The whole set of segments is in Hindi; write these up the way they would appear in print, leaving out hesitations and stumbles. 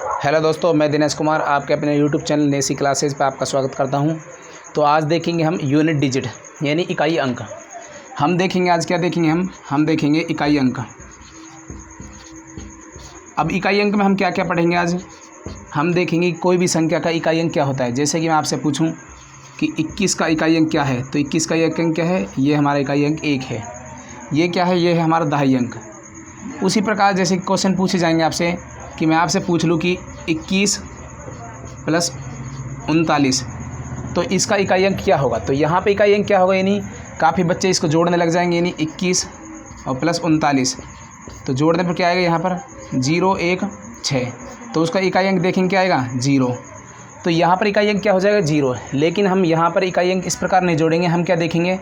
हेलो दोस्तों, मैं दिनेश कुमार आपके अपने यूट्यूब चैनल नेसी क्लासेज पर आपका स्वागत करता हूं। तो आज देखेंगे हम यूनिट डिजिट यानी इकाई अंक। हम देखेंगे आज क्या देखेंगे हम देखेंगे इकाई अंक। अब इकाई अंक में हम क्या क्या पढ़ेंगे आज हम देखेंगे कोई भी संख्या का इकाई अंक क्या होता है। जैसे कि मैं आपसे पूछूं कि 21 का इकाई अंक क्या है, तो 21 का इकाई अंक क्या है, ये हमारा इकाई अंक 1 है। ये क्या है, ये है हमारा दहाई अंक। उसी प्रकार जैसे क्वेश्चन पूछे जाएंगे आपसे कि मैं आपसे पूछ लूँ कि 21 + 39, तो इसका इकाई अंक क्या होगा। तो यहाँ पे इकाई अंक क्या होगा, यानी काफ़ी बच्चे इसको जोड़ने लग जाएंगे, यानी 21 और +39, तो जोड़ने पर क्या आएगा, यहाँ पर 0 1 6, तो उसका इकाई अंक देखेंगे क्या आएगा 0। तो यहाँ पर इकाई अंक क्या हो जाएगा 0। लेकिन हम यहाँ पर इकाई अंक इस प्रकार नहीं जोड़ेंगे। हम क्या देखेंगे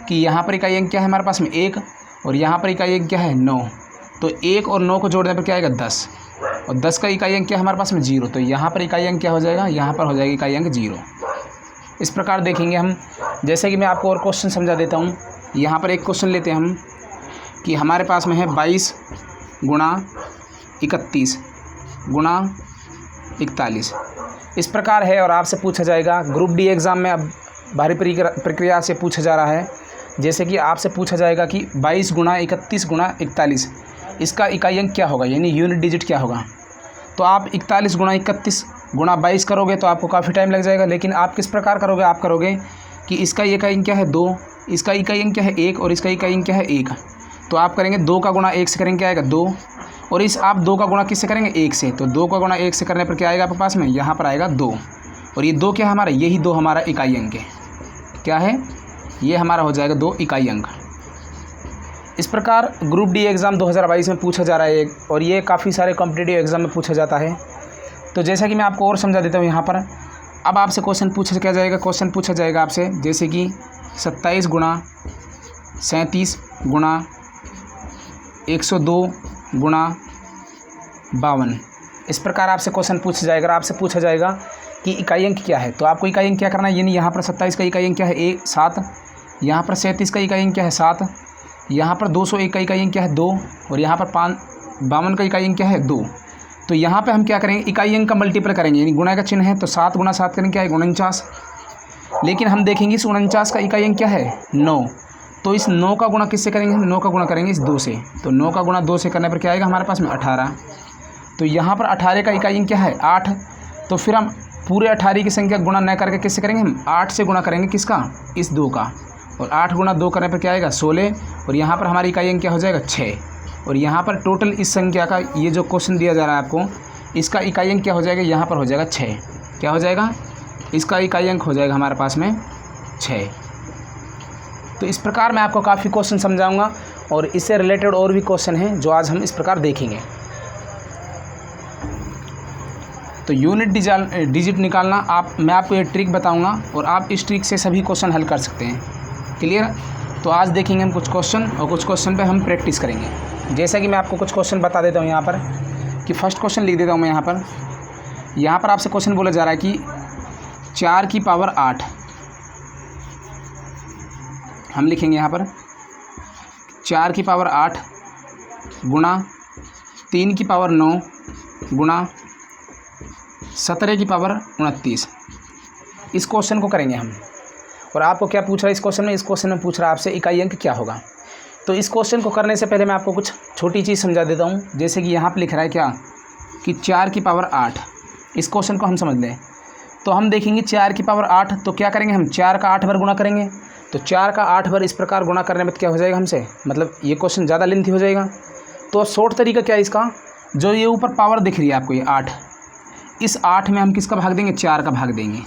कि यहाँ पर इकाई अंक क्या है हमारे पास में 1, और यहाँ पर इकाई अंक क्या है 9, तो 1 और 9 को जोड़ने पर क्या आएगा 10, और 10 का इकाई अंक क्या हमारे पास में 0, तो यहाँ पर इकाई अंक क्या हो जाएगा, यहाँ पर हो जाएगा इकाई अंक 0। इस प्रकार देखेंगे हम। जैसे कि मैं आपको और क्वेश्चन समझा देता हूँ। यहाँ पर एक क्वेश्चन लेते हैं हम कि हमारे पास में है 22 × 31 × 41, इस प्रकार है। और आपसे पूछा जाएगा ग्रुप डी एग्ज़ाम में, अब भारी प्रक्रिया से पूछा जा रहा है। जैसे कि आपसे पूछा जाएगा कि 22 × 31 × 41, इसका इकाई अंक क्या होगा, यानी यूनिट डिजिट क्या होगा। तो आप 41 × 31 × 22 करोगे तो आपको काफ़ी टाइम लग जाएगा। लेकिन आप किस प्रकार करोगे, आप करोगे कि इसका इकाई अंक क्या है 2, इसका इकाई अंक क्या है 1, और इसका इकाई अंक क्या है 1, तो आप करेंगे 2 का गुणा 1 से करेंगे क्या आएगा 2, और इस आप 2 का गुणा किससे करेंगे 1 से, तो 2 का गुणा 1 से करने पर क्या आएगा आपके पास में, यहाँ पर आएगा 2, और ये 2 क्या है हमारा, यही 2 हमारा इकाई अंक है। क्या है, ये हमारा हो जाएगा 2 इकाई अंक। इस प्रकार ग्रुप डी एग्ज़ाम 2022 में पूछा जा रहा है और ये काफ़ी सारे कॉम्पिटिटिव एग्ज़ाम में पूछा जाता है। तो जैसा कि मैं आपको और समझा देता हूँ यहाँ पर। अब आपसे क्वेश्चन पूछा क्या जाएगा, क्वेश्चन पूछा जाएगा आपसे जैसे कि 27 × 37 × 102 × 52, इस प्रकार आपसे क्वेश्चन पूछा जाएगा। आपसे पूछा जाएगा कि इकाई अंक क्या है, तो आपको इकाई अंक क्या करना है, यानी यहाँ पर 27 का इकाई अंक क्या है 7, यहाँ पर 37 का इकाई अंक क्या है 7, यहाँ पर 201 का इकाई अंक क्या है 2, और यहाँ पर 52 का इकाई अंक क्या है 2। तो यहाँ पे हम क्या करेंगे, इकाई अंक का मल्टीपल करेंगे, यानी गुणा का चिन्ह है, तो 7 × 7 करेंगे क्या है 49। लेकिन हम देखेंगे इस 49 का इकाई अंक क्या है 9, तो इस 9 का गुणा किससे करेंगे, हम 9 का गुणा करेंगे इस 2 से, तो 9 का गुणा 2 से करने पर क्या आएगा हमारे पास में 18। तो यहाँ पर 18 का इकाई अंक क्या है 8, तो फिर हम पूरे 18 की संख्या गुणा न करके किससे करेंगे, हम 8 से गुणा करेंगे किसका, इस 2 का, और 8 × 2 करने पर क्या आएगा 16, और यहाँ पर हमारी इकाई अंक क्या हो जाएगा 6। और यहाँ पर टोटल इस संख्या का, ये जो क्वेश्चन दिया जा रहा है आपको, इसका इकाई अंक क्या हो जाएगा, यहाँ पर हो जाएगा 6। क्या हो जाएगा, इसका इकाई अंक हो जाएगा हमारे पास में 6। तो इस प्रकार मैं आपको काफ़ी क्वेश्चन समझाऊंगा, और इससे रिलेटेड और भी क्वेश्चन हैं जो आज हम इस प्रकार देखेंगे। तो यूनिट डिजिट निकालना मैं आपको ये ट्रिक बताऊंगा, और आप इस ट्रिक से सभी क्वेश्चन हल कर सकते हैं। क्लियर। तो आज देखेंगे हम कुछ क्वेश्चन, और कुछ क्वेश्चन पे हम प्रैक्टिस करेंगे। जैसा कि मैं आपको कुछ क्वेश्चन बता देता हूँ यहाँ पर, कि फर्स्ट क्वेश्चन लिख देता हूँ मैं यहाँ पर आपसे क्वेश्चन बोला जा रहा है कि 4 की पावर 8, हम लिखेंगे यहाँ पर 4 की पावर 8 गुणा 3 की पावर 9 गुणा 17 की पावर 29। इस क्वेश्चन को करेंगे हम। और आपको क्या पूछ रहा है इस क्वेश्चन में, पूछ रहा है आपसे इकाई अंक क्या होगा। तो इस क्वेश्चन को करने से पहले मैं आपको कुछ छोटी चीज़ समझा देता हूँ। जैसे कि यहाँ पे लिख रहा है क्या कि 4 की पावर 8, इस क्वेश्चन को हम समझ लें। तो हम देखेंगे 4 की पावर 8, तो क्या करेंगे हम 4 का 8 बार गुणा करेंगे। तो 4 का 8 बार इस प्रकार गुणा करने में क्या हो जाएगा हमसे, मतलब ये क्वेश्चन ज़्यादा लेंथी हो जाएगा। तो शॉर्ट तरीका क्या है इसका, जो ये ऊपर पावर दिख रही है आपको, ये 8, इस 8 में हम किसका भाग देंगे, 4 का भाग देंगे।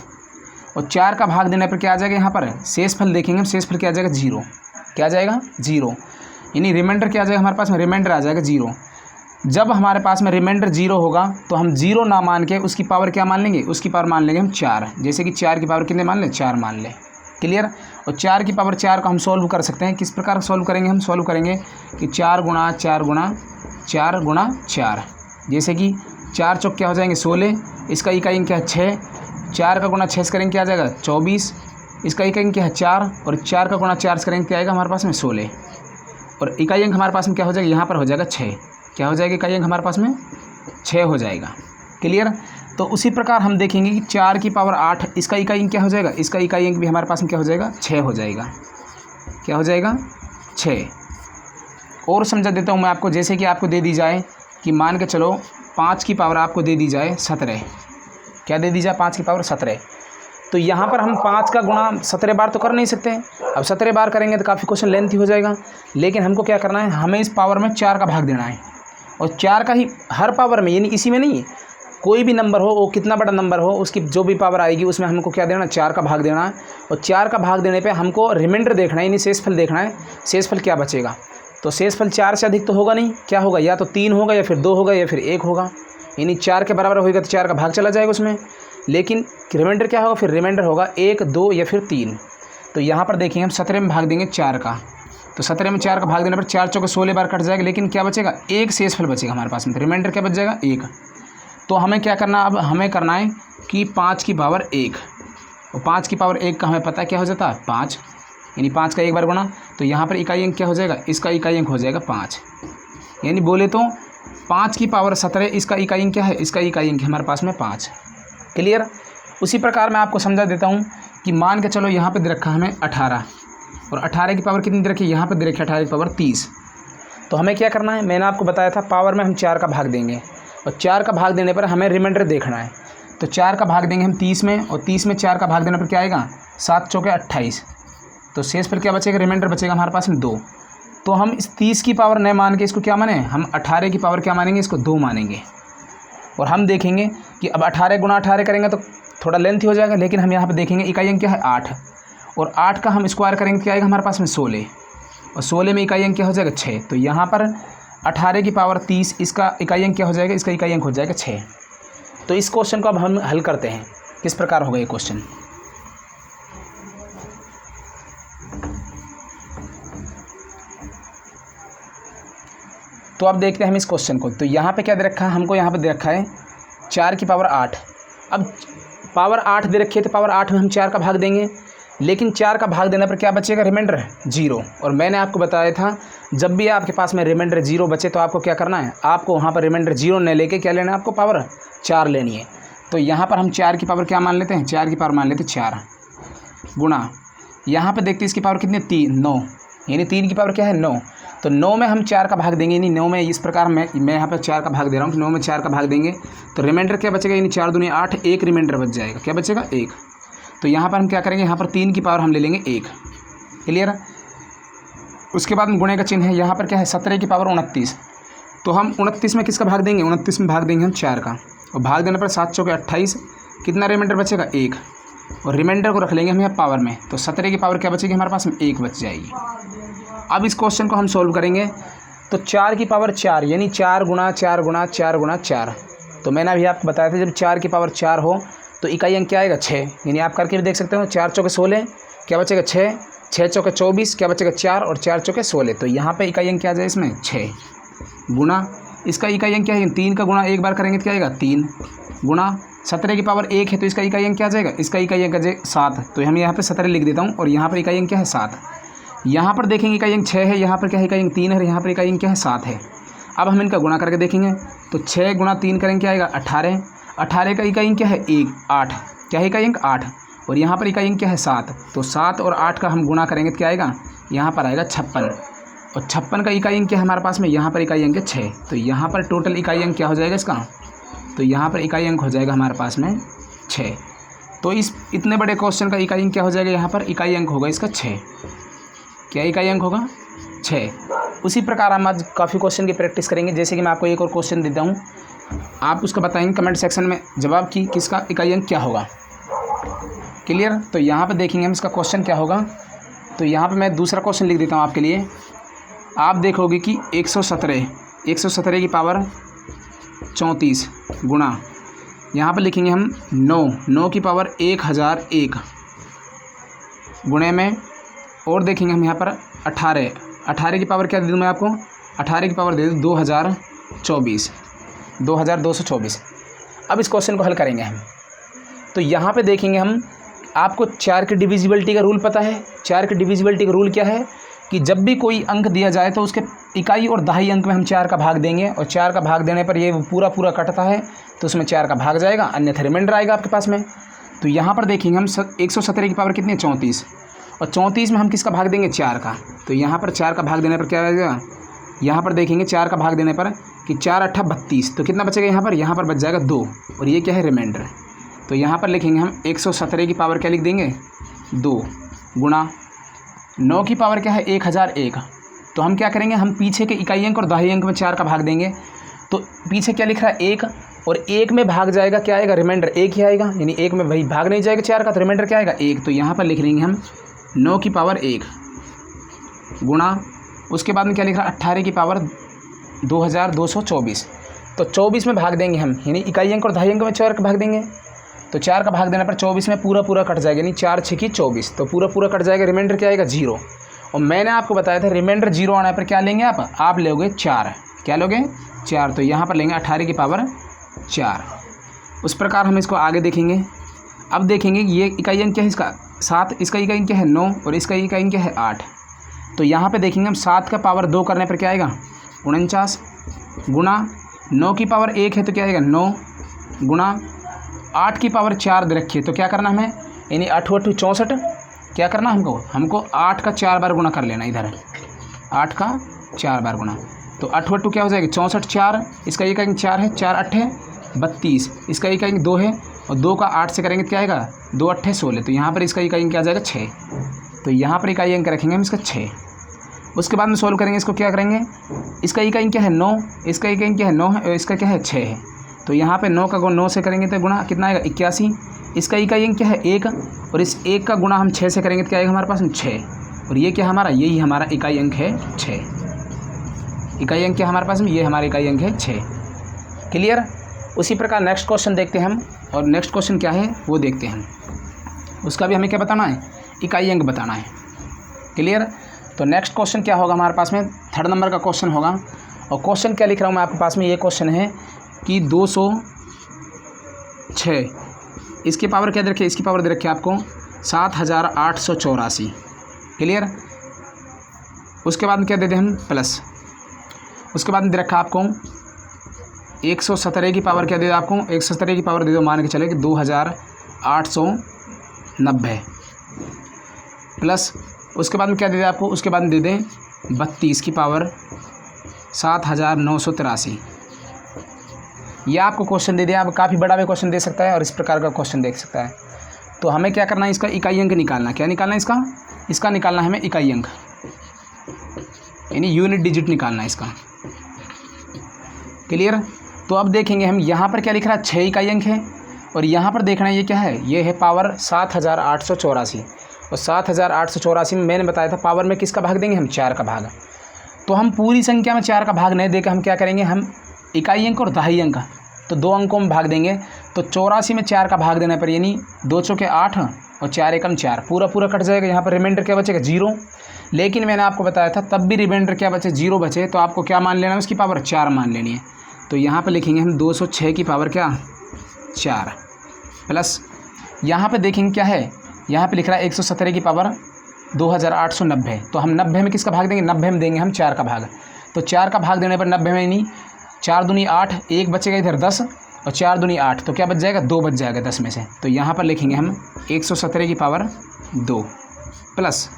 और 4 का भाग देने पर क्या आ जाएगा, यहाँ पर शेषफल देखेंगे हम, शेषफल क्या आ जाएगा 0। क्या आ जाएगा 0, यानी रिमाइंडर क्या आ जाएगा हमारे पास में, रिमाइंडर आ जाएगा 0। जब हमारे पास में रिमाइंडर 0 होगा तो हम 0 ना मान के उसकी पावर क्या मान लेंगे, उसकी पावर मान लेंगे हम 4। जैसे कि 4 की पावर कितने मान लें, 4 मान लें। क्लियर। और 4 की पावर 4 को हम सॉल्व कर सकते हैं। किस प्रकार सॉल्व करेंगे, हम सॉल्व करेंगे कि 4 × 4 × 4 × 4, जैसे कि 4 चौक क्या हो जाएंगे 16, इसका इकाई अंक क्या है 6, 4 का गुणा 6 से करेंगे क्या आ जाएगा 24, इसका इकाई अंक क्या है 4, और 4 का गुणा 4 से करेंगे क्या आएगा हमारे पास में 16, और इकाई अंक हमारे पास में क्या हो जाएगा, यहाँ पर हो जाएगा 6। क्या हो जाएगा इकाई अंक हमारे पास में 6 हो जाएगा। क्लियर। तो उसी प्रकार हम देखेंगे कि 4 की पावर 8 इसका इकाई अंक क्या हो जाएगा, इसका इकाई अंक भी हमारे पास में क्या हो जाएगा, 6 हो जाएगा। क्या हो जाएगा, 6। और समझा देता हूँ मैं आपको, जैसे कि आपको दे दी जाए कि मान के चलो 5 की पावर आपको दे दी जाए 17। क्या दे दी जाए, 5 की पावर 17। तो यहाँ पर हम 5 का गुणा 17 बार तो कर नहीं सकते। अब 17 बार करेंगे तो काफ़ी क्वेश्चन लेंथी हो जाएगा। लेकिन हमको क्या करना है, हमें इस पावर में 4 का भाग देना है। और 4 का ही हर पावर में, यानी इसी में नहीं, कोई भी नंबर हो, वो कितना बड़ा नंबर हो, उसकी जो भी पावर आएगी उसमें हमको क्या देना, 4 का भाग देना है। और 4 का भाग देने पे हमको रिमाइंडर देखना है, यानी शेषफल देखना है। शेषफल क्या बचेगा, तो शेषफल 4 से अधिक तो होगा नहीं, क्या होगा, या तो 3 होगा, या फिर 2 होगा, या फिर 1 होगा। यानी 4 के बराबर होगा तो 4 का भाग चला जाएगा उसमें। लेकिन रिमाइंडर क्या होगा, फिर रिमाइंडर होगा 1, 2 या फिर 3। तो यहाँ पर देखिए हम 17 में भाग देंगे 4 का, तो 17 में 4 का भाग देने पर 4 चौके 16 बार कट जाएगा। लेकिन क्या बचेगा, 1 शेषफल बचेगा हमारे पास में। रिमाइंडर क्या बच जाएगा, 1। तो हमें क्या करना, अब हमें करना है कि 5 की पावर 1, और 5 की पावर 1 का हमें पता क्या हो जाता है, 5। यानी 5 का एक बार गुणा, तो यहाँ पर इकाई अंक क्या हो जाएगा, इसका इकाई अंक हो जाएगा 5। यानी बोले तो 5 की पावर 17 इसका इकाई अंक क्या है, इसका इकाई अंक हमारे पास में 5। क्लियर। उसी प्रकार मैं आपको समझा देता हूँ कि मान के चलो यहाँ पे दे रखा हमें 18, और 18 की पावर कितनी दे रखी है, यहाँ पे दे रखी है 18 की पावर 30। तो हमें क्या करना है, मैंने आपको बताया था पावर में हम 4 का भाग देंगे, और 4 का भाग देने पर हमें रिमाइंडर देखना है। तो 4 का भाग देंगे हम 30 में, और 30 में 4 का भाग देने पर क्या आएगा, 7 चौके 28। तो शेष पर क्या बचेगा, रिमाइंडर बचेगा हमारे पास में 2। तो हम इस 30 की पावर न मान के इसको क्या माने, हम 18 की पावर क्या मानेंगे, इसको 2 मानेंगे। और हम देखेंगे कि अब 18 गुणा 18 करेंगे तो थोड़ा लेंथ हो जाएगा। लेकिन हम यहाँ पे देखेंगे इकाई अंक क्या है, 8, और 8 का हम स्क्वायर करेंगे तो क्या आएगा हमारे पास में 16, और 16 में इकाई अंक क्या हो जाएगा, 6। तो यहाँ पर 18 की पावर 30 इसका इकाई अंक क्या हो जाएगा, इसका इकाई अंक हो जाएगा 6। तो इस क्वेश्चन को अब हम हल करते हैं। किस प्रकार होगा ये क्वेश्चन, तो अब देखते हैं हम इस क्वेश्चन को। तो यहाँ पे क्या दे रखा है हमको, यहाँ पे दे रखा है 4 की पावर 8। अब पावर 8 दे रखी है तो पावर 8 में हम 4 का भाग देंगे। लेकिन 4 का भाग देने पर क्या बचेगा, रिमाइंडर 0। और मैंने आपको बताया था जब भी आपके पास में रिमाइंडर 0 बचे तो आपको क्या करना है, आपको वहाँ पर रिमाइंडर 0 न लेके क्या लेना है, आपको पावर 4 लेनी है। तो यहाँ पर हम 4 की पावर क्या मान लेते हैं, 4 की पावर मान लेते हैं 4 गुणा, यहाँ पर देखते हैं इसकी पावर कितनी, 3, 9। यानी 3 की पावर क्या है, 9। तो 9 में हम 4 का भाग देंगे, यानी 9 में इस प्रकार मैं यहाँ पर 4 का भाग दे रहा हूँ कि 9 में 4 का भाग देंगे तो रिमाइंडर क्या बचेगा, यानी 4 दूनी 8, 1 रिमाइंडर बच जाएगा। क्या बचेगा, 1। तो यहाँ पर हम क्या करेंगे, यहाँ पर 3 की पावर हम ले लेंगे 1। क्लियर। उसके बाद गुणे का चिन्ह है, यहाँ पर क्या है, 17 की पावर 29। तो हम 29 में किसका भाग देंगे, 29 में भाग देंगे हम 4 का, और भाग देने पर 7 चौके 28, कितना रिमाइंडर बचेगा, 1। और रिमाइंडर को रख लेंगे हम यहाँ पावर में, तो 17 की पावर क्या बचेगी हमारे पास में, 1 बच जाएगी। अब इस क्वेश्चन को हम सोल्व करेंगे। तो 4 की पावर 4, यानी 4 गुणा 4 गुणा 4 गुणा 4। तो मैंने अभी आपको बताया था जब 4 की पावर 4 हो तो इकाई अंक क्या आएगा, 6। यानी आप करके भी देख सकते हो, 4 चौके 16 क्या बचेगा, 6, 6 चौके 24 क्या बचेगा, 4, और 4 चौके 16। तो यहाँ पे इकाई अंक क्या आ जाए इसमें, 6 गुणा, इसका इकाई अंक क्या है, 3 का गुणा एक बार करेंगे तो क्या आएगा, 3 गुणा 17 की पावर 1 है तो इसका इकाई अंक क्या आ जाएगा, इसका इकाई अंक आ जाएगा 7। तो हम यहाँ पे 17 लिख देता हूँ, और यहाँ पर इकाई अंक क्या है, 7। यहाँ पर देखेंगे इकाई अंक 6 है, यहाँ पर क्या है, इकाई अंक 3 है, और यहाँ पर इकाई अंक क्या है, 7 है। अब हम इनका गुणा करके देखेंगे तो 6 गुणा 3 करेंगे क्या आएगा, 18। 18 का इकाई अंक क्या है, 8। क्या है इकाई अंक, 8, और यहाँ पर इकाई अंक क्या है, 7। तो 7 और 8 का हम गुणा करेंगे तो क्या आएगा, यहाँ पर आएगा 56, और 56 का इकाई अंक क्या है हमारे पास में, यहाँ पर इकाई अंक है 6। तो यहाँ पर टोटल इकाई अंक क्या हो जाएगा इसका, तो यहाँ पर इकाई अंक हो जाएगा हमारे पास में 6। तो इस इतने बड़े क्वेश्चन का इकाई अंक क्या हो जाएगा, यहाँ पर इकाई अंक होगा इसका 6। क्या इकाई अंक होगा, 6। उसी प्रकार हम आज काफ़ी क्वेश्चन की प्रैक्टिस करेंगे। जैसे कि मैं आपको एक और क्वेश्चन देता हूँ, आप उसको बताएंगे कमेंट सेक्शन में जवाब कि किसका इकाई अंक क्या होगा। क्लियर। तो यहाँ पर देखेंगे हम इसका क्वेश्चन क्या होगा। तो यहाँ पर मैं दूसरा क्वेश्चन लिख देता हूँ आपके लिए। आप देखोगे कि 117 की पावर 34 गुणा, यहाँ पर लिखेंगे हम 9 की पावर 1001 गुणे में, और देखेंगे हम यहाँ पर 18 की पावर क्या दे दूँ मैं आपको, 18 की पावर दे दूँ 2224। अब इस क्वेश्चन को हल करेंगे हम। तो यहाँ पे देखेंगे हम, आपको 4 की डिविजिबिलिटी का रूल पता है। 4 की डिविजिबिलिटी का रूल क्या है कि जब भी कोई अंक दिया जाए तो उसके इकाई और दहाई अंक में हम 4 का भाग देंगे, और 4 का भाग देने पर ये पूरा पूरा कटता है तो उसमें 4 का भाग जाएगा, अन्यथा रिमाइंडर आएगा आपके पास में। तो यहाँ पर देखेंगे हम 117 की पावर कितनी है 34, और 34 में हम किसका भाग देंगे 4 का। तो यहाँ पर 4 का भाग देने पर क्या आएगा, यहाँ पर देखेंगे 4 का भाग देने पर कि 4 8 32, तो कितना बचेगा यहाँ पर बच जाएगा 2, और ये क्या है रिमाइंडर। तो यहाँ पर लिखेंगे हम 117 की पावर क्या लिख देंगे 2 गुणा 9 की पावर क्या है 1001। तो हम क्या करेंगे, हम पीछे के इकाई अंक और दहाई अंक में 4 का भाग देंगे। तो पीछे क्या लिख रहा है 1, और 1 में भाग जाएगा क्या आएगा रिमाइंडर 1 ही आएगा, यानी 1 में भाई भाग नहीं जाएगा 4 का, तो रिमाइंडर क्या आएगा 1। तो यहाँ पर लिख लेंगे हम 9 की पावर 1 गुणा, उसके बाद में क्या लिख रहा है 18 की पावर 2224। तो 24 में भाग देंगे हम, यानी इकाई अंक और दहाई अंक में 4 का भाग देंगे। तो 4 का भाग देने पर 24 में पूरा पूरा कट जाएगा, यानी 4 6 की 24, तो पूरा पूरा कट जाएगा, रिमाइंडर क्या आएगा 0। और मैंने आपको बताया था रिमाइंडर 0 आने पर क्या लेंगे आप लोगे 4, क्या लोगे 4। तो यहाँ पर लेंगे 18 की पावर 4। उस प्रकार हम इसको आगे देखेंगे। अब देखेंगे ये इकाई अंक क्या है इसका 7, इसका इकाई अंक क्या है 9, और इसका इकाई अंक क्या है 8। तो यहाँ पे देखेंगे हम 7 का पावर 2 करने पर क्या आएगा 49 गुणा 9 की पावर 1 है तो क्या आएगा 9 गुणा 8 की पावर 4 दे रखी है, तो क्या करना हमें, यानी 8 8 64, क्या करना हमको 8 का 4 बार गुणा कर लेना, इधर 8 का 4 बार गुणा। तो 8 8 क्या हो जाएगा 64, 4 इसका एक अंक 4 है, 4 8 है 32, इसका एक अंक 2 है, और 2 का 8 से करेंगे तो क्या आएगा 2 8 16। तो यहाँ पर इसका इकाई अंक क्या आ जाएगा 6। तो यहाँ पर इकाई अंक रखेंगे हम इसका 6। उसके बाद में सोल्व करेंगे, इसको क्या करेंगे, इसका इकाई अंक क्या है 9, इसका इकाई अंक क्या है 9 है, और इसका क्या है 6 है। तो यहाँ पे 9 का गुणा 9 से करेंगे तो गुणा कितना आएगा 81, इसका इकाई अंक क्या है 1, और इस 1 का गुणा हम 6 से करेंगे तो क्या आएगा हमारे पास 6, और ये क्या हमारा, यही हमारा इकाई अंक है 6। इकाई अंक क्या हमारे पास में, ये हमारा इकाई अंक है 6। क्लियर। उसी प्रकार नेक्स्ट क्वेश्चन देखते हैं हम, और नेक्स्ट क्वेश्चन क्या है वो देखते हैं। उसका भी हमें क्या बताना है, इकाई अंक बताना है। क्लियर। तो नेक्स्ट क्वेश्चन क्या होगा हमारे पास में, 3rd नंबर का क्वेश्चन होगा। और क्वेश्चन क्या लिख रहा हूँ मैं आपके पास में, ये क्वेश्चन है कि 206, इसकी पावर क्या दे रखी है, इसकी पावर दे रखी है आपको 7884। क्लियर। उसके बाद में क्या दे दें हम प्लस, उसके बाद में दे रखा आपको 117 की पावर क्या दे दो आपको, 117 की पावर दे दो, मान के चले कि 2890 प्लस, उसके बाद में क्या दे दें आपको, उसके बाद में दे दें 32 की पावर 7983। ये आपको क्वेश्चन दे दिया। आप काफ़ी बड़ा भी क्वेश्चन दे सकता है और इस प्रकार का क्वेश्चन देख सकता है। तो हमें क्या करना है, इसका इकाई अंक निकालना। क्या निकालना है इसका निकालना है हमें इकाई अंक, यानी यूनिट डिजिट निकालना है इसका। क्लियर। तो अब देखेंगे हम यहाँ पर क्या लिख रहा है 6 इकाई अंक है, और यहाँ पर देखना है ये क्या है, ये है पावर 7884। और 7884 में मैंने बताया था पावर में किसका भाग देंगे हम 4 का भाग। तो हम पूरी संख्या में 4 का भाग नहीं देकर हम क्या करेंगे, हम इकाई अंक और दहाई अंक तो 2 अंकों में भाग देंगे। तो 84 में 4 का भाग देने पर यानी 2 चौके 8 और 4 एकम 4, पूरा पूरा कट जाएगा। यहाँ पर रिमाइंडर क्या बचेगा 0। लेकिन मैंने आपको बताया था तब भी रिमाइंडर क्या बचे 0 बचे, तो आपको क्या मान लेना है, उसकी पावर 4 मान लेनी है। तो यहाँ पर लिखेंगे हम 206 की पावर क्या 4 प्लस, यहाँ पे देखेंगे क्या है, यहाँ पे लिख रहा है 117 की पावर 2890। तो हम 90 में किसका भाग देंगे, 90 में देंगे हम 4 का भाग। तो 4 का भाग देने पर 90 में नहीं, 4 दूनी 8, 1 बचेगा इधर 10, और 4 दूनी 8, तो क्या बच जाएगा 2 बच जाएगा 10 में से। तो यहाँ पर लिखेंगे हम 117 की पावर 2 प्लस,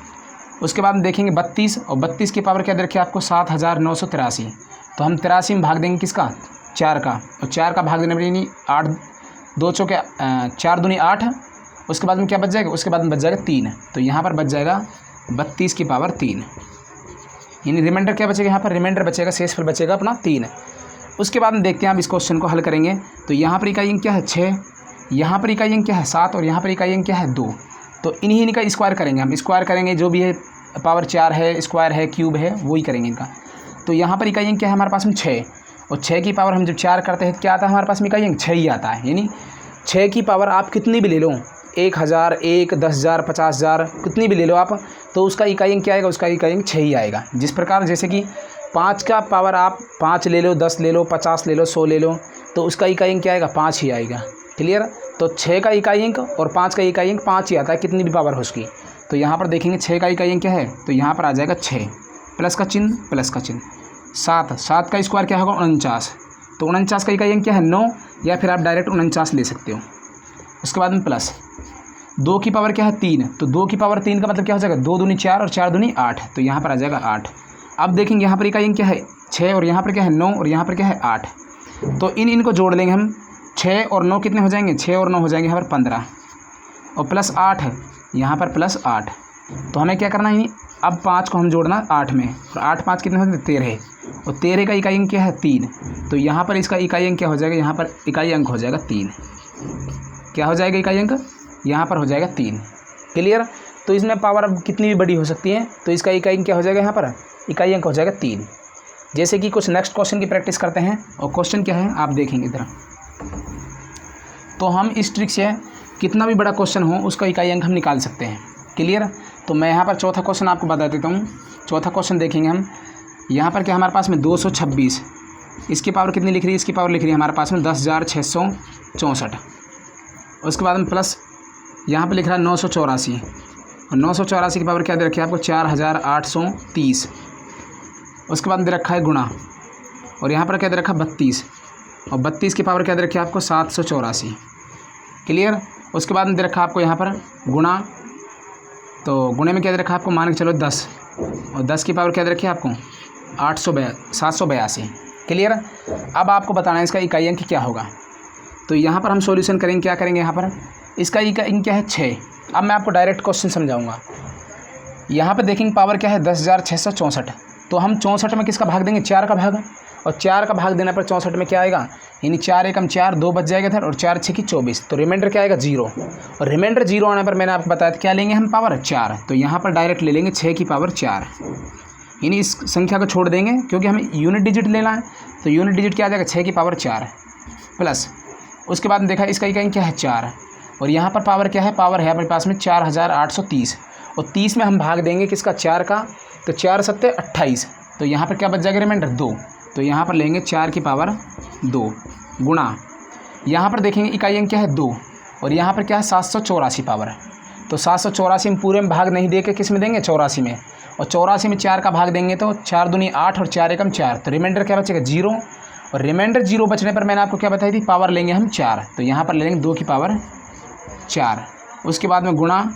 उसके बाद देखेंगे 32, और 32 की पावर क्या दे रखी है आपको 7983। तो हम 83 में भाग देंगे किसका 4 का, और 4 का भाग देने पर यानी 8 2 चौके 4 दूनी 8, उसके बाद में क्या बच जाएगा, उसके बाद में बच जाएगा 3। तो यहाँ पर बच जाएगा 32 की पावर 3, यानी रिमाइंडर क्या बचेगा, यहाँ पर रिमाइंडर बचेगा, शेष पर बचेगा अपना 3। उसके बाद में देखते हैं आप इस क्वेश्चन को हल करेंगे। तो यहाँ पर इकाई अंक क्या है 6, यहाँ पर इकाई अंक क्या है 7, और यहाँ पर इकाई अंक क्या है 2। तो इन्हीं का स्क्वायर करेंगे हम, स्क्वायर करेंगे जो भी है, पावर 4 है, स्क्वायर है, क्यूब है, वही करेंगे इनका। तो यहाँ पर इकाई अंक क्या है हमारे पास में 6, और 6 की पावर हम जब 4 करते हैं क्या आता है हमारे पास में, इकाई अंक 6 ही आता है। यानी 6 की पावर आप कितनी भी ले लो, 1000, 1, 10,000, 50,000, कितनी भी ले लो आप, तो उसका इकाई अंक क्या आएगा, उसका इकाई अंक 6 ही आएगा। जिस प्रकार जैसे कि 5 का पावर आप 5 ले लो, 10 ले लो, 50 ले लो, 100 ले लो, तो उसका इकाई अंक क्या आएगा 5 ही आएगा। क्लियर। तो 6 का इकाई अंक और 5 का इकाई अंक 5 ही आता है, कितनी भी पावर हो उसकी। तो यहाँ पर देखेंगे 6 का इकाई अंक क्या है, तो यहाँ पर आ जाएगा 6 प्लस का चिन्ह प्लस का चिन्ह। 7 का स्क्वायर क्या होगा 49, तो 49 का इकाई अंक क्या है 9, या फिर आप डायरेक्ट 49 ले सकते हो। उसके बाद में प्लस 2 की पावर क्या है 3, तो 2 की पावर 3 का मतलब क्या हो जाएगा 2 दूनी 4 और 4 दूनी 8, तो यहाँ पर आ जाएगा 8। अब देखेंगे यहाँ पर इकाई अंक क्या है 6 और यहाँ पर क्या है 9 और यहाँ पर क्या है 8, तो इनको जोड़ लेंगे हम। 6 और 9 कितने हो जाएंगे, 6 और 9 हो जाएंगे यहाँ पर 15 और प्लस 8 है यहाँ पर प्लस 8। तो हमें क्या करना है, अब 5 को हम जोड़ना 8 में, और 8 5 कितने होते हैं 13, और 13 का इकाई अंक क्या है 3, तो यहाँ पर इसका इकाई अंक क्या हो जाएगा, यहाँ पर इकाई अंक हो जाएगा 3। क्या हो जाएगा इकाई अंक, यहाँ पर हो जाएगा 3। क्लियर। तो इसमें पावर अब कितनी भी बड़ी हो सकती है, तो इसका इकाई अंक क्या हो जाएगा, यहाँ पर इकाई अंक हो जाएगा 3। जैसे कि कुछ नेक्स्ट क्वेश्चन की प्रैक्टिस करते हैं, और क्वेश्चन क्या है आप देखेंगे इधर। तो हम इस ट्रिक से कितना भी बड़ा क्वेश्चन हो उसका इकाई अंक हम निकाल सकते हैं। क्लियर। तो मैं यहाँ पर चौथा क्वेश्चन आपको बता देता हूँ। चौथा क्वेश्चन देखेंगे हम, यहाँ पर क्या हमारे पास में 226, इसकी पावर कितनी लिख रही है, इसकी पावर लिख रही है हमारे पास में 10,664। उसके बाद में प्लस यहाँ पर लिख रहा है 984, और 984 की पावर क्या दे रखी है आपको 4,830। उसके बाद दे रखा है गुणा, और यहाँ पर क्या दे रखा है 32, और 32 की पावर क्या दे रखी है आपको 784। क्लियर। उसके बाद दे रखा है आपको यहाँ पर गुणा, तो गुणे में क्या दे रखा है आपको मान के चलो 10, और 10 की पावर क्या दे रखी है आपको 782। क्लियर। अब आपको बताना है इसका इकाई अंक क्या होगा। तो यहाँ पर हम सॉल्यूशन करेंगे, क्या करेंगे यहाँ पर, इसका इकाई अंक क्या है 6। अब मैं आपको डायरेक्ट क्वेश्चन समझाऊंगा। यहाँ पर देखेंगे पावर क्या है 10,664, तो हम 64 में किसका भाग देंगे 4 का भाग, और 4 का भाग देने पर 64 में क्या आएगा, यानी 4 एकम 4 2 बच जाएगा था, और 4 6 की 24, तो रिमाइंडर क्या आएगा 0, और रिमाइंडर 0 आने पर मैंने आपको बताया था क्या लेंगे हम पावर 4, तो यहाँ पर डायरेक्ट ले लेंगे 6 की पावर 4, यानी इस संख्या को छोड़ देंगे क्योंकि हमें यूनिट डिजिट लेना है, तो यूनिट डिजिट क्या आ जाएगा 6 की पावर 4 प्लस। उसके बाद देखा इसका इकाई क्या है 4, और यहाँ पर पावर क्या है, पावर है अपने पास में 4,830, और 30 में हम भाग देंगे किसका 4 का, तो 4 7 28, तो यहाँ पर क्या बच जाएगा रिमाइंडर 2, तो यहाँ पर लेंगे 4 की पावर 2 गुणा, यहाँ पर देखेंगे इकाई अंक क्या है 2, और यहाँ पर क्या है 784 पावर, तो 784 में पूरे में भाग नहीं दे के किस में देंगे 84 में, और 84 में 4 का भाग देंगे तो 4 दूनी 8 और 4 एकम 4, तो रिमाइंडर क्या बचेगा 0, और रिमाइंडर 0 बचने पर मैंने आपको क्या बताई थी पावर लेंगे हम 4, तो यहाँ पर ले लेंगे 2 की पावर 4। उसके बाद में गुणा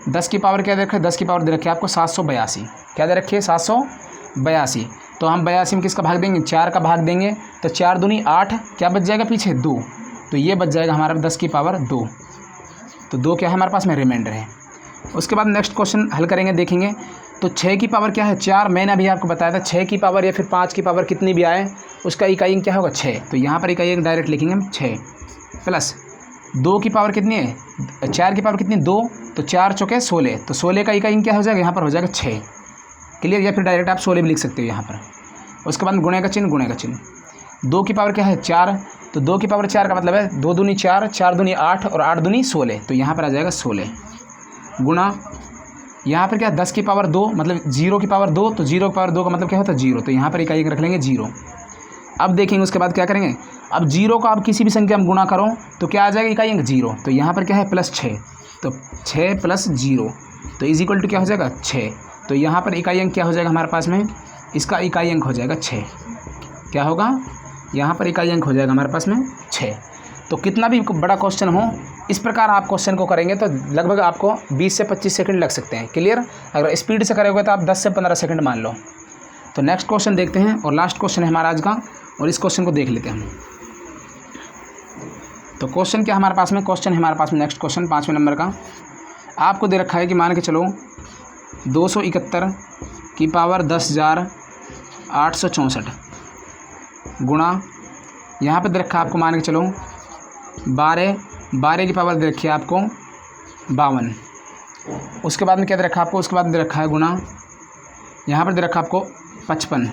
10 की पावर क्या दे रखे, 10 की पावर दे रखी है आपको 782, क्या दे रखी है 782, तो हम 82 में किसका भाग देंगे 4 का भाग देंगे, तो 4 दूनी 8, क्या बच जाएगा पीछे 2, तो ये बच जाएगा हमारा 10 की पावर 2, तो 2 क्या है हमारे पास में रिमाइंडर है। उसके बाद नेक्स्ट क्वेश्चन हल करेंगे, देखेंगे तो 6 की पावर क्या है 4, मैंने अभी आपको बताया था 6 की पावर या फिर 5 की पावर कितनी भी आए उसका इकाई अंक क्या होगा 6, तो यहाँ पर इकाई अंक डायरेक्ट लिखेंगे हम 6 प्लस 2 की पावर कितनी है, 4 की पावर कितनी 2, तो 4 चौके 16, तो 16 का इकाई अंक क्या हो जाएगा यहाँ पर हो जाएगा 6। क्लियर। या फिर डायरेक्ट आप 16 भी लिख सकते हो यहाँ पर। उसके बाद गुणे का चिन्ह, गुणे का चिन्ह, 2 की पावर क्या है 4, तो 2 की पावर 4 का मतलब है 2 दूनी 4, 4 दूनी 8 और 8 दूनी 16, तो यहाँ पर आ जाएगा 16 गुणा, यहाँ पर क्या 10 की पावर 2 मतलब 0 की पावर 2, तो 0 की पावर 2 का मतलब क्या होता है 0, तो यहाँ पर इकाई रख लेंगे 0। अब देखेंगे उसके बाद क्या करेंगे, अब 0 का आप किसी भी संख्या में गुणा करो तो क्या आ जाएगा इकाई अंक 0, तो यहाँ पर क्या है प्लस 6, तो 6 प्लस 0, तो इज इक्वल टू क्या हो जाएगा 6, तो यहाँ पर इकाई अंक क्या हो जाएगा हमारे पास में, इसका इकाई अंक हो जाएगा 6, क्या होगा यहाँ पर इकाई अंक हो जाएगा हमारे पास में 6। तो कितना भी बड़ा क्वेश्चन हो इस प्रकार आप क्वेश्चन को करेंगे तो लगभग आपको 20 से 25 सेकंड लग सकते हैं। क्लियर। अगर स्पीड से करोगे तो आप 10 से 15 सेकंड मान लो। तो नेक्स्ट क्वेश्चन देखते हैं, और लास्ट क्वेश्चन है हमारा आज का, और इस क्वेश्चन को देख लेते हैं। तो क्वेश्चन क्या हमारे पास में, क्वेश्चन है हमारे पास में नेक्स्ट क्वेश्चन 5वें नंबर का। आपको दे रखा है कि मान के चलो 271 की पावर 10,864 गुणा, यहाँ पे दे रखा है आपको मान के चलो 12 की पावर दे रखी है आपको 52। उसके बाद में क्या दे रखा है आपको, उसके बाद दे रखा है गुणा, यहाँ पर दे रखा है आपको 55,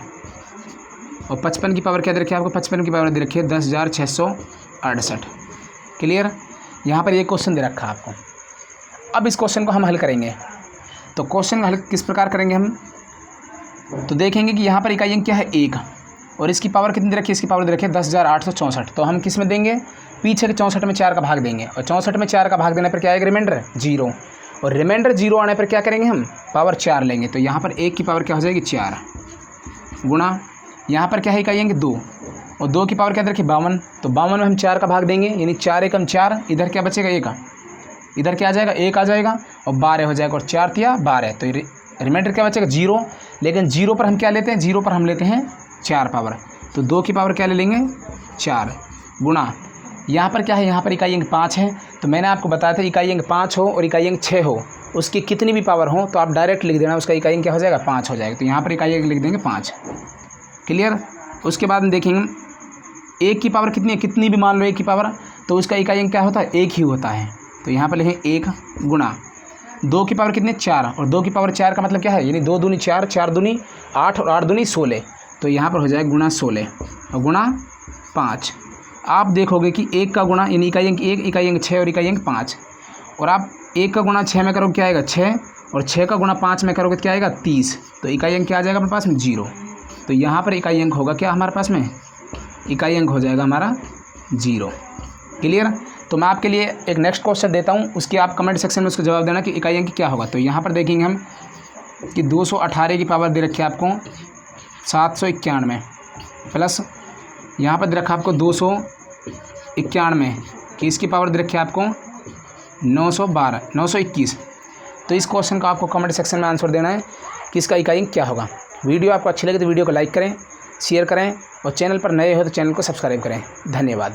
और 55 की पावर क्या दे रखी है आपको, 55 की पावर दे रखी है 10,668। क्लियर। यहाँ पर ये क्वेश्चन दे रखा है आपको। अब इस क्वेश्चन को हम हल करेंगे। तो क्वेश्चन का हल किस प्रकार करेंगे हम, तो देखेंगे कि यहाँ पर इकाई अंक क्या है 1, और इसकी पावर कितनी दे रखी है, इसकी पावर दे रखी है 10,864, तो हम किस में देंगे, पीछे के 64 में 4 का भाग देंगे, और 64 में 4 का भाग देने पर क्या आएगा रिमाइंडर 0। और रिमाइंडर 0 आने पर क्या करेंगे हम, पावर 4 लेंगे। तो यहाँ पर 1 की पावर क्या हो जाएगी 4 गुणा, यहाँ पर क्या है इकाई अंक 2 और 2 की पावर क्या रखिए 52। तो 52 में हम 4 का भाग देंगे, यानी 4 एकम 4, इधर क्या बचेगा 1, इधर क्या आ जाएगा 1 आ जाएगा और 12 हो जाएगा और 4 तिया 12। तो रिमाइंडर क्या बचेगा 0, लेकिन 0 पर हम क्या लेते हैं, 0 पर हम लेते हैं 4 पावर। तो 2 की पावर क्या ले लेंगे 4 गुणा, यहाँ पर क्या है, यहाँ पर इकाई अंक 5 है। तो मैंने आपको बताया था इकाई अंक 5 हो और इकाई अंक 6 हो, उसकी कितनी भी पावर हो तो आप डायरेक्ट लिख देना, उसका इकाई अंक क्या हो जाएगा 5 हो जाएगा। तो यहाँ पर इकाई अंक लिख देंगे 5, क्लियर। उसके बाद हम देखेंगे 1 की पावर कितनी है, कितनी भी मान लो 1 की पावर, तो उसका इकाई अंक क्या होता है 1 ही होता है। तो यहाँ पर लिखें 1 गुणा 2 की पावर कितनी 4 और 2 की पावर 4 का मतलब क्या है, यानी 2 दूनी 4, 4 दूनी 8 और 8 दूनी 16। तो यहाँ पर हो जाएगा गुणा 16 और गुणा 5। आप देखोगे कि 1 का गुणा यानी इकाई अंक 1, इकाई अंक 6 और इकाई अंक 5, और आप 1 का गुणा 6 में करोगे क्या आएगा 6, और 6 का गुणा 5 में करोगे क्या आएगा 30। तो इकाई अंक क्या आ जाएगा अपने पास में 0। तो यहाँ पर इकाई अंक होगा क्या हमारे पास में, इकाई अंक हो जाएगा हमारा 0, क्लियर। तो मैं आपके लिए एक नेक्स्ट क्वेश्चन देता हूँ, उसके आप कमेंट सेक्शन में उसको जवाब देना कि इकाई अंक क्या होगा। तो यहाँ पर देखेंगे हम कि 218 की पावर दे रखी है आपको 791 प्लस यहाँ पर दे रखा आपको 291 कि इसकी पावर दे रखी है आपको 921। तो इस क्वेश्चन का आपको कमेंट सेक्शन में आंसर देना है कि इसका इकाई अंक क्या होगा। वीडियो आपको अच्छी लगे तो वीडियो को लाइक करें, शेयर करें और चैनल पर नए हो तो चैनल को सब्सक्राइब करें। धन्यवाद।